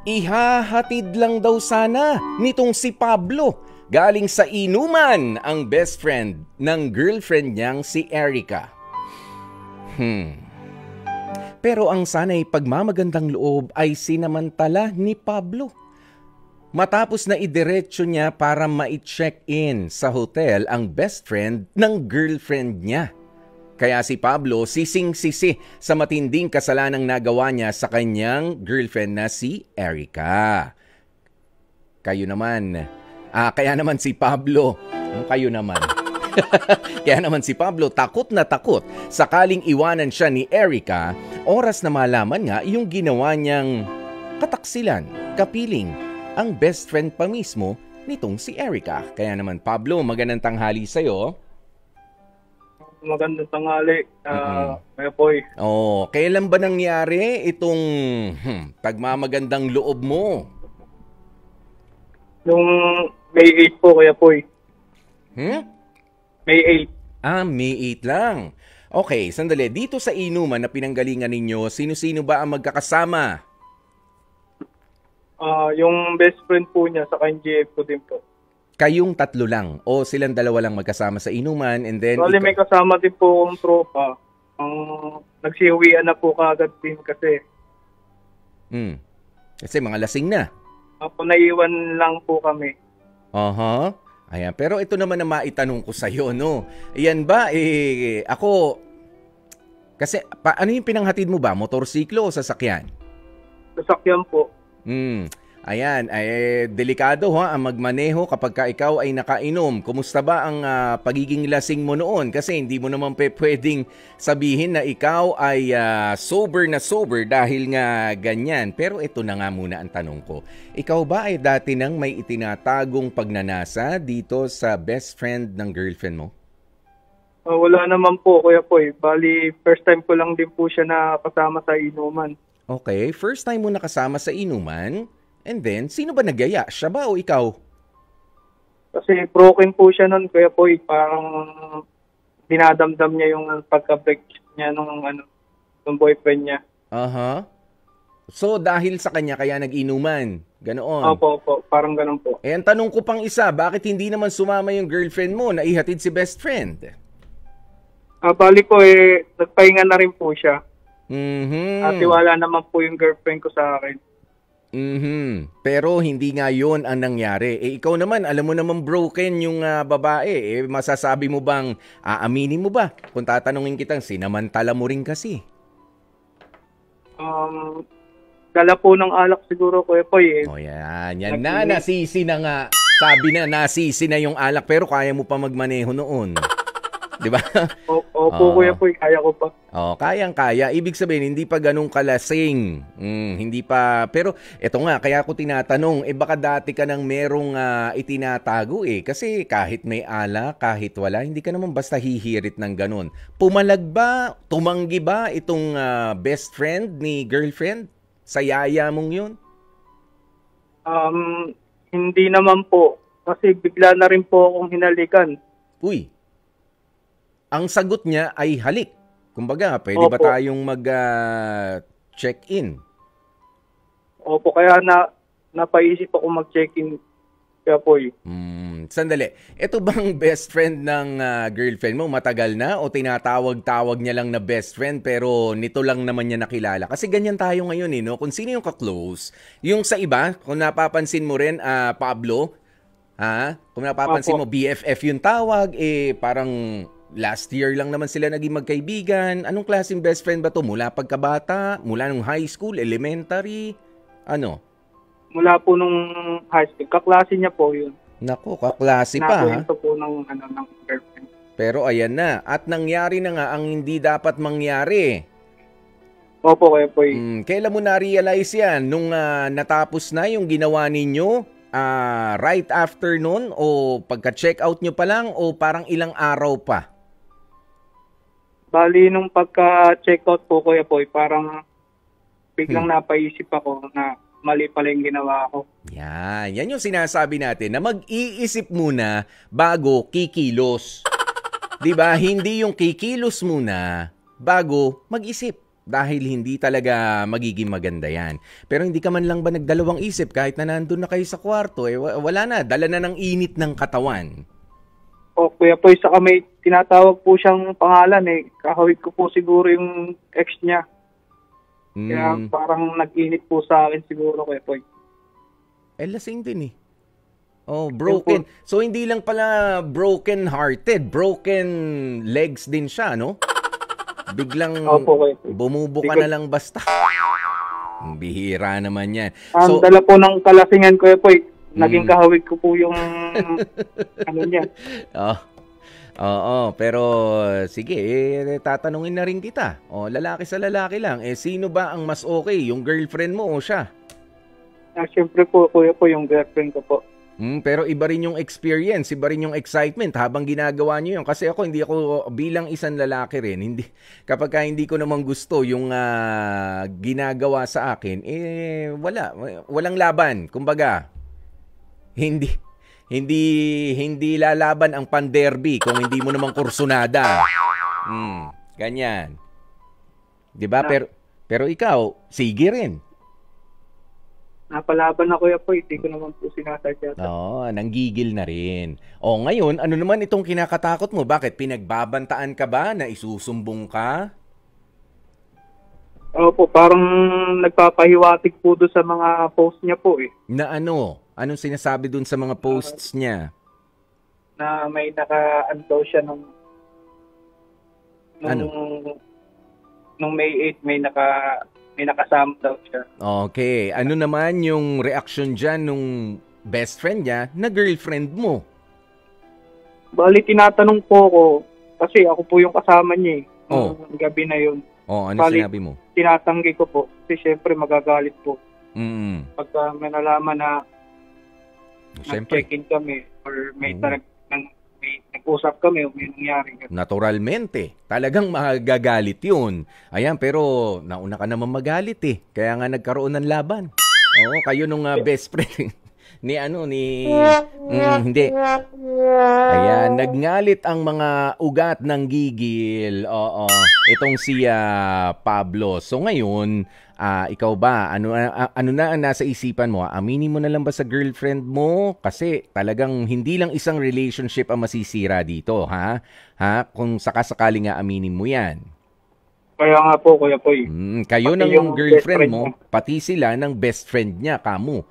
Ihahatid lang daw sana nitong si Pablo galing sa inuman ang best friend ng girlfriend niyang si Erica. Pero ang sana'y pagmamagandang loob ay sinamantala ni Pablo. Matapos na idiretso niya para ma-check-in sa hotel ang best friend ng girlfriend niya. Kaya si Pablo sising-sisi sa matinding kasalanang nagawa niya sa kanyang girlfriend na si Erica. Kaya naman si Pablo, Kaya naman si Pablo takot na takot sakaling iwanan siya ni Erica, oras na malaman nga yung ginawa niyang kataksilan, kapiling, ang best friend pa mismo nitong si Erica. Kaya naman Pablo, magandang tanghali sa'yo. Magandang tanghali, Kuya Poy. Kailan ba nangyari itong pagmamagandang loob mo? Yung May 8 po, Kuya Poy. May 8. May 8 lang. Okay, sandali. Dito sa inuman na pinanggalingan ninyo, sino-sino ba ang magkakasama? Yung best friend po niya sa GF ko din po. Kayong tatlo lang o silang dalawa lang magkasama sa inuman and then... Bali, may kasama din po akong tropa. Nagsiuwian na po kaagad din kasi. Kasi mga lasing na. Naiwan lang po kami. Ayan, pero ito naman na maitanong ko sa'yo, no? Ayan ba, ako... Kasi, ano yung pinanghatid mo ba? Motorsiklo o sasakyan? Sasakyan po. Ayan, delikado ang magmaneho kapag ka ikaw ay nakainom. Kumusta ba ang pagiging lasing mo noon? Kasi hindi mo naman pwedeng sabihin na ikaw ay sober na sober dahil nga ganyan. Pero ito na nga muna ang tanong ko. Ikaw ba ay dati nang may itinatagong pagnanasa dito sa best friend ng girlfriend mo? Wala naman po, Kuya Poy. Bali, first time ko lang din po siya nakasama sa inuman. Okay, first time mo nakasama sa inuman. And then, sino ba nagyaya? Siya ba o ikaw? Kasi broken po siya nun, Kuya Poy. Parang dinadamdam niya yung pagka-break niya nung boyfriend niya. So, dahil sa kanya kaya nag-inuman? Ganoon? Opo. Parang ganon po. Ang tanong ko pang isa, bakit hindi naman sumama yung girlfriend mo na ihatid si best friend? Bali po nagpahinga na rin po siya. At wala naman po yung girlfriend ko sa akin. Pero hindi nga yun ang nangyari. Ikaw naman, alam mo naman broken yung babae. Masasabi mo bang, aaminin mo ba? Kung tatanungin kitang, sinamantala mo rin kasi. Dala po ng alak siguro, Kuya Poy. Yan na, nasisi na nga. Sabi na, nasisi na yung alak, pero kaya mo pa magmaneho noon. Diba? Opo, Kuya Poy, kaya ko pa. Kayang-kaya. Ibig sabihin, hindi pa ganun kalasing. Hindi pa. Pero, eto nga, kaya ko tinatanong, baka dati ka nang merong itinatago Kasi kahit may ala, kahit wala, hindi ka naman basta hihirit ng ganun. Pumalag ba, tumanggi ba itong best friend ni girlfriend sa yaya mong yun? Hindi naman po. Kasi bigla na rin po akong hinalikan. Uy. Ang sagot niya ay halik. Kumbaga, pwede ba tayong mag-check-in? Opo, kaya napaisip ako mag-check-in. Kaya po Sandali. Ito bang best friend ng girlfriend mo? Matagal na? O tinatawag-tawag niya lang na best friend pero nito lang naman niya nakilala? Kasi ganyan tayo ngayon no? Kung sino yung ka-close. Yung sa iba, kung napapansin mo rin, Pablo, kung napapansin mo, BFF yung tawag, parang... Last year lang naman sila naging magkaibigan. Anong klaseng best friend ba to? Mula pagkabata? Mula nung high school? Elementary? Ano? Mula po nung high school. Kaklase niya po yun. Nako, kaklase pa Nakuwento po ng girlfriend. Pero ayan na. At nangyari na nga ang hindi dapat mangyari. Opo, Kuya Poy. Kailan mo na-realize yan? Nung natapos na yung ginawa ninyo? Right after nun? O pagka-check out nyo pa lang? O parang ilang araw pa? Bali, nung pagka-checkout po, Kuya Poy, parang biglang napaisip ako na mali pala yung ginawa ko. Yan yung sinasabi natin na mag-iisip muna bago kikilos. 'Di ba? Hindi yung kikilos muna bago mag-isip. dahil hindi talaga magiging maganda yan. Pero hindi ka man lang ba nagdalawang isip kahit na nandun na kayo sa kwarto, wala na, dala na ng init ng katawan. O, Kuya Poy, saka may tinatawag po siyang pangalan eh. Kahawig ko po siguro yung ex niya. Kaya parang nag-init po sa akin siguro, Kuya Poy. Lasing din eh. Oh, broken. So, hindi lang pala broken-hearted. Broken legs din siya, no? Biglang bumubuka na lang basta. Bihira naman yan. Ang dala po ng kalasingan, Kuya Poy. Naging kahawig ko po yung ano niya. Oo, pero sige, tatanungin na rin kita. Lalaki sa lalaki lang. Sino ba ang mas okay? Yung girlfriend mo o siya? Siyempre po, Kuya Poy, yung girlfriend ko po. Pero iba rin yung experience, iba rin yung excitement habang ginagawa niyo yun. Kasi hindi ako bilang isang lalaki rin, kapag hindi ko naman gusto yung ginagawa sa akin, walang laban. Kumbaga, hindi lalaban ang panderby kung hindi mo naman kursunada. Ganyan. 'Di ba? Pero ikaw, sige rin. Napalaban na, Kuya Poy, hindi ko naman po sinasadya. Nanggigil na rin. Ngayon, ano naman itong kinakatakot mo? Bakit? Pinagbabantaan ka ba na isusumbong ka? Opo, parang nagpapahiwatig po doon sa mga post niya po eh. Na ano? Anong sinasabi doon sa mga posts niya? Na may naka-ano siya nung May 8, may nakasama daw siya. Okay. Ano naman yung reaction dyan nung best friend niya na girlfriend mo? Bali, tinatanong po ko, kasi ako po yung kasama niya eh. Gabi na yun. Ano sinabi mo? Tinatanggi ko po. Kasi syempre magagalit po. Pagka may nalaman na nag-check-in kami or may nag-usap kami o may nangyari. Naturalmente. Talagang magagalit yun. Ayan, pero nauna ka naman magalit eh. Kaya nga nagkaroon ng laban. Kayo nung best friend hindi. Ayan, nagngalit ang mga ugat ng gigil. Itong si Pablo. So ngayon, ikaw ba, ano na ang nasa isipan mo? Aminin mo na lang ba sa girlfriend mo? Kasi talagang hindi lang isang relationship ang masisira dito, ha? Kung sakasakali nga aminin mo yan. Kaya nga po, Kuya Poy. Kayo ng girlfriend mo, pati sila ng best friend niya, kamo.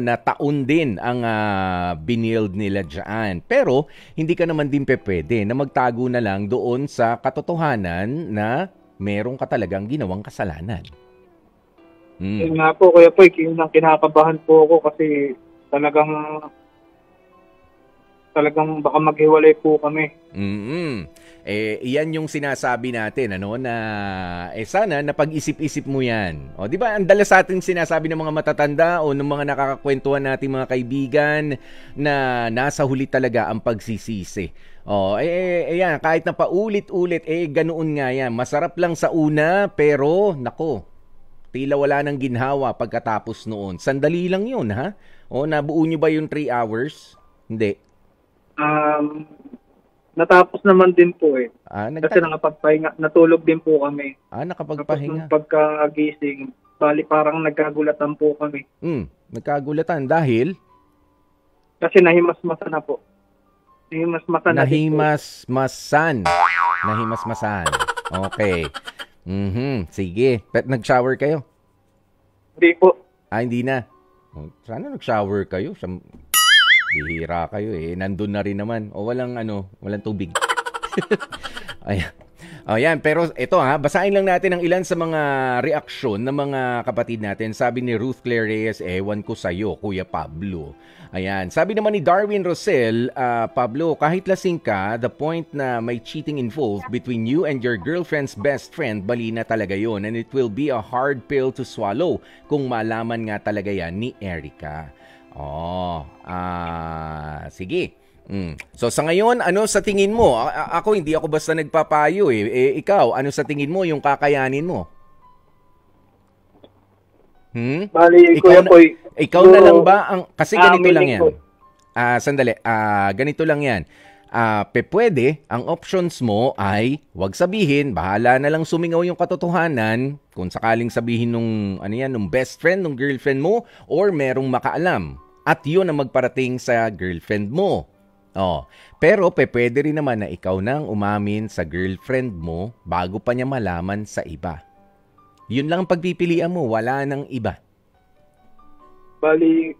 Na taon din ang binild nila dyan. Pero, hindi ka naman din pwede na magtago na lang doon sa katotohanan na meron ka talagang ginawang kasalanan. Yun nga po, Kuya Poy, kinakabahan po ako kasi talagang baka maghiwalay po kami. Iyan yung sinasabi natin, na sana napag-isip-isip mo yan. Di ba, ang dalas sa atin sinasabi ng mga matatanda o ng mga nakakakwentuhan nating mga kaibigan na nasa huli talaga ang pagsisisi. Yan, kahit na paulit-ulit, ganoon nga yan. Masarap lang sa una, pero, nako, tila wala nang ginhawa pagkatapos noon. Sandali lang yun, ha? Nabuo nyo ba yung 3 hours? Hindi. Natapos naman din po eh. Kasi nakapagpahinga, natulog din po kami. Nakapagpahinga. Tapos pagkagising, bali parang nagkagulatan po kami. Nagkagulatan dahil? Kasi nahimasmasan na po. Nahimasmasan. Okay. Sige. Nag-shower kayo? Hindi po. Hindi na. Sana nag-shower kayo. Bihira kayo eh. Nandun na rin naman. Walang tubig. Ayan. Pero ito basahin lang natin ang ilan sa mga reaksyon ng mga kapatid natin. Sabi ni Ruth Claire Reyes, ewan ko sa'yo, Kuya Pablo. Ayan. Sabi naman ni Darwin Rosel, Pablo, kahit lasing ka, the point na may cheating involved between you and your girlfriend's best friend, bali na talaga yon, and it will be a hard pill to swallow kung malaman nga talaga yan ni Erica. Sige. So sa ngayon, ano sa tingin mo? Ako hindi ako basta nagpapayo eh. Ikaw, ano sa tingin mo yung kakayanin mo? Bali, Kuya Poy. Ikaw na lang ba ang kasi ganito lang yan. Sandali. Ganito lang yan. Pwede, ang options mo ay wag sabihin, bahala na lang sumingaw yung katotohanan kung sakaling sabihin nung best friend, nung girlfriend mo, or merong makaalam. At yun ang magparating sa girlfriend mo. Pero pwede rin naman na ikaw nang umamin sa girlfriend mo bago pa niya malaman sa iba. Yun lang ang pagpipilian mo, wala nang iba. Bali,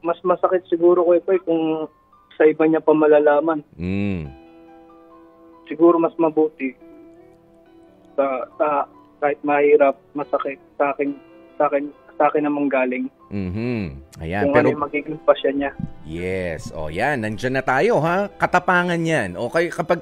mas masakit siguro ko ito kung sa iba niya pa malalaman. Siguro mas mabuti sa kahit mahirap, masakit sa akin namang galing. Ayan, kung pero ano yung magiging pasya niya. yes, yan, nandiyan na tayo ha. Katapangan yan. Okay, kapag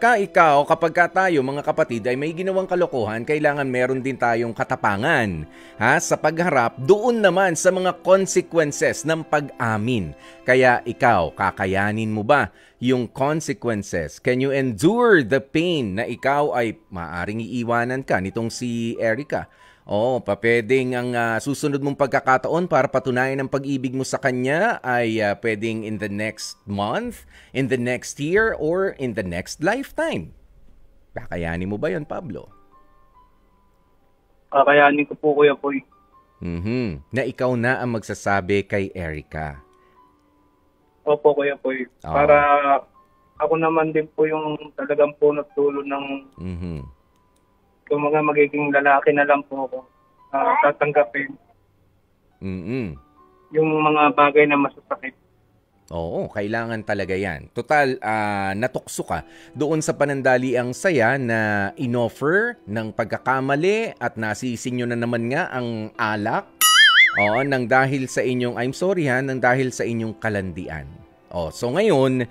ka tayo, mga kapatid, ay may ginawang kalokohan, kailangan meron din tayong katapangan. Ha? Sa pagharap, doon naman sa mga consequences ng pag-amin. Kaya ikaw, kakayanin mo ba yung consequences? Can you endure the pain na ikaw ay maaring iiwanan ka nitong si Erica? Pwedeng ang susunod mong pagkakataon para patunayan ang pag-ibig mo sa kanya ay pwedeng in the next month, in the next year, or in the next lifetime. Kakayanin mo ba yun, Pablo? Kakayanin ko po, Kuya Poy. Na ikaw na ang magsasabi kay Erica. Opo, Kuya Poy. Para ako naman din po yung talagang punot dulo ng kung mga magiging lalaki na lang po ako tatanggapin yung mga bagay na masasakit. Oo, kailangan talaga yan. Total, natukso ka doon sa panandaliang saya na inoffer ng pagkakamali at nasisinyo na naman nga ang alak. Nang dahil sa inyong, I'm sorry nang dahil sa inyong kalandian. So ngayon,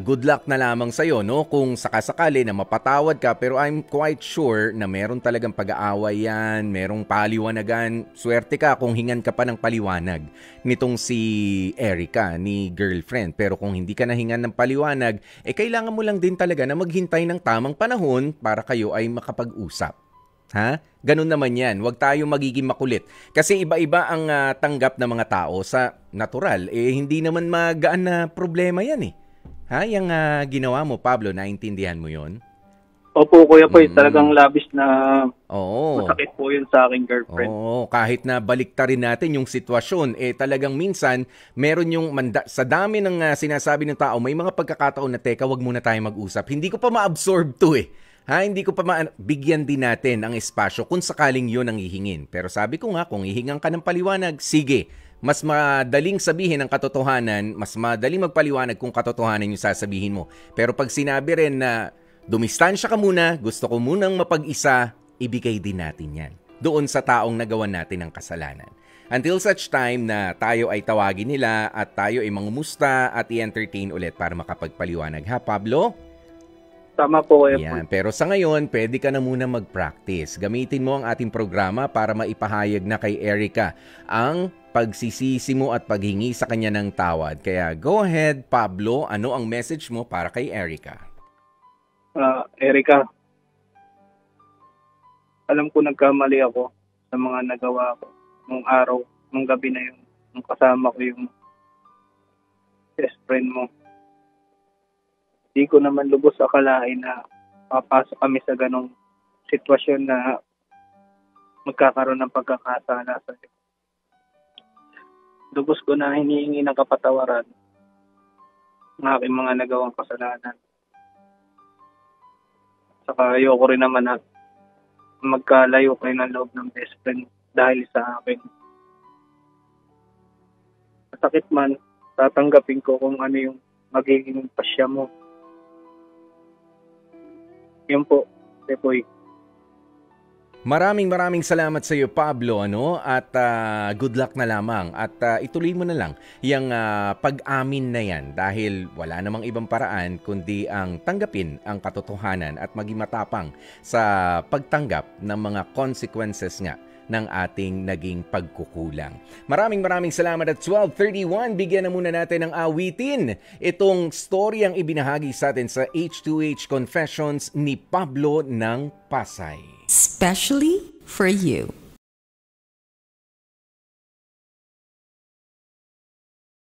good luck na lamang sa'yo, no? Kung sakasakali na mapatawad ka, pero I'm quite sure na meron talagang pag-aaway yan, merong paliwanagan. Swerte ka kung hingan ka pa ng paliwanag nitong si Erica, ni girlfriend. Pero kung hindi ka nahingan ng paliwanag, kailangan mo lang din talaga na maghintay ng tamang panahon para kayo ay makapag-usap. Ha? Ganun naman yan. Huwag tayo magiging makulit. Kasi iba-iba ang tanggap ng mga tao sa natural. Hindi naman magaan na problema yan Yung ginawa mo, Pablo, naintindihan mo yon? Opo, Kuya Poy, talagang labis na masakit po yun sa aking girlfriend. Kahit na baliktarin natin yung sitwasyon, talagang minsan, meron yung sa dami ng sinasabi ng tao, may mga pagkakataon na, teka, wag muna tayo mag-usap. Hindi ko pa ma-absorb to hindi ko pa bigyan din natin ang espasyo kung sakaling yun ang hihingin. Pero sabi ko nga, kung hihingan ka ng paliwanag, sige. Mas madaling sabihin ang katotohanan, mas madaling magpaliwanag kung katotohanan yung sasabihin mo. Pero pag sinabi rin na dumistansya ka muna, gusto ko munang mapag-isa, ibigay din natin yan doon sa taong nagawan natin ng kasalanan. Until such time na tayo ay tawagin nila at tayo ay mangumusta at i-entertain ulit para makapagpaliwanag. Ha, Pablo? Tama po, Kuya Poy. Yan. Pero sa ngayon, pwede ka na muna mag-practice. Gamitin mo ang ating programa para maipahayag na kay Erica ang pagsisisi mo at paghingi sa kanya ng tawad. Kaya go ahead, Pablo. Ano ang message mo para kay Erica? Erica, alam ko nagkamali ako sa mga nagawa ko nung araw, nung gabi na yun, nung kasama ko yung best friend mo. Di ko naman lubos akalain na papasok kami sa ganong sitwasyon na magkakaroon ng pagkakasala sa iyo. Lubos ko na hinihingi ng kapatawaran ng aking mga nagawang kasalanan. Saka ayoko rin naman na magkalayo kayo ng loob ng best friend dahil sa akin. Masakit man, tatanggapin ko kung ano yung magiging pasya mo. Yun po, Tepoy. Maraming salamat sa iyo, Pablo, at good luck na lamang at ituloy mo na lang yung pag-amin na yan dahil wala namang ibang paraan kundi ang tanggapin ang katotohanan at maging matapang sa pagtanggap ng mga consequences nga ng ating naging pagkukulang. Maraming salamat at 12:31. Bigyan na muna natin ng awitin itong story ang ibinahagi sa atin sa H2H Confessions ni Pablo ng Pasay. Especially for you.